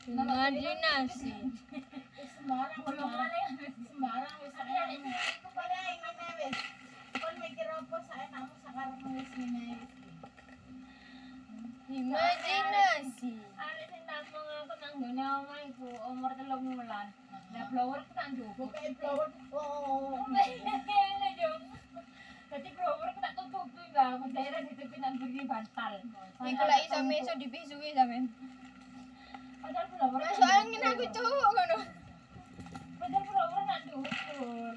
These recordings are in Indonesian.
Imajinasi. Sembarang wis saya iku paling ngene wis. Kon mikir apa saenakmu sakarepmu wis ngene wis. Imajinasi. Arek sing namung aku nang nggone omah iku umur 3 wulan. Lah blower ku tak njupuk. Bukain blower. Oh. Ngene yo. Dadi blower ku tak tutupi Mbak, daerah ditutupi nang buri bantal. Iku lek iso meso dipisui sampean. Padahal blower Masuk angin aku cuk ngono. padahal blower nak dhuwur.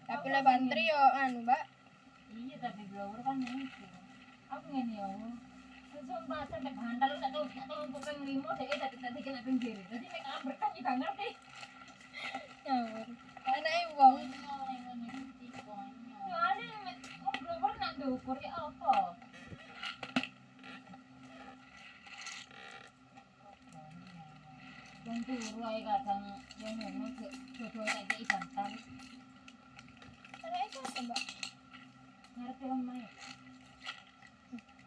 Tapi lek bantri yo anu, Mbak. Iya tapi blower kan itu. Aku ngene yo. Sumpah sampai bantal tak tahu untuk ping 5 dhek tadi kena pinggir. Dadi nek ambrek kan juga ngerti. Ngawur. Anake wong. Soale mek blower nak dhuwur ya apa? Wong turu ae kadang yo ngono jodoh tak kei bantal. Anake siapa, Mbak? Ngarepe omahe.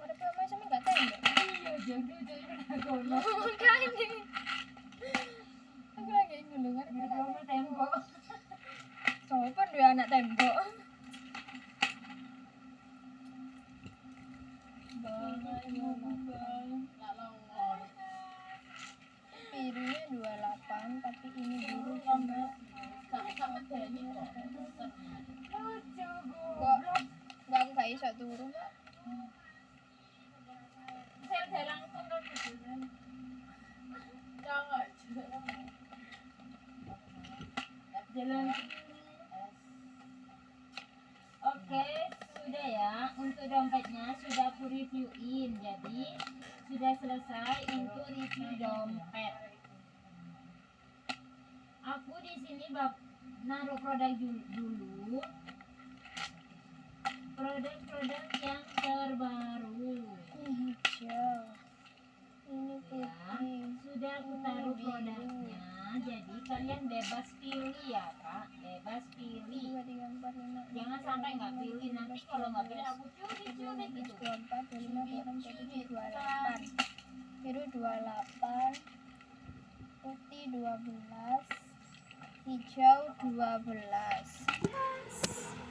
Ada pemain sama enggak tembok. Iya, jodoh nang kono. Makanya. Aku lagi ngelungar Ngarepe omah tembok. sopan dua anak tembok. Birunya 28 tapi ini biru sama Sama Dani kok. Lucu kok enggak aku gak iso turu, Mbak. Saya langsung ke kuburan. Jangan. Jalan. Oke, sudah ya. Untuk dompetnya sudah aku reviewin. Jadi sudah selesai untuk review dompet. Aku di sini naruh produk dulu. Produk-produk yang terbaru. Ini hijau. Ini Ya, putih. sudah aku taruh produknya. Jadi kalian bebas pilih ya, Kak. Bebas pilih. 2, 3, 4, 5. Jangan sampai nggak pilih, nanti kalau nggak pilih aku curi-curi gitu. 24, 25, 26, 27, 28. Biru 28. Putih 12. Hijau 12.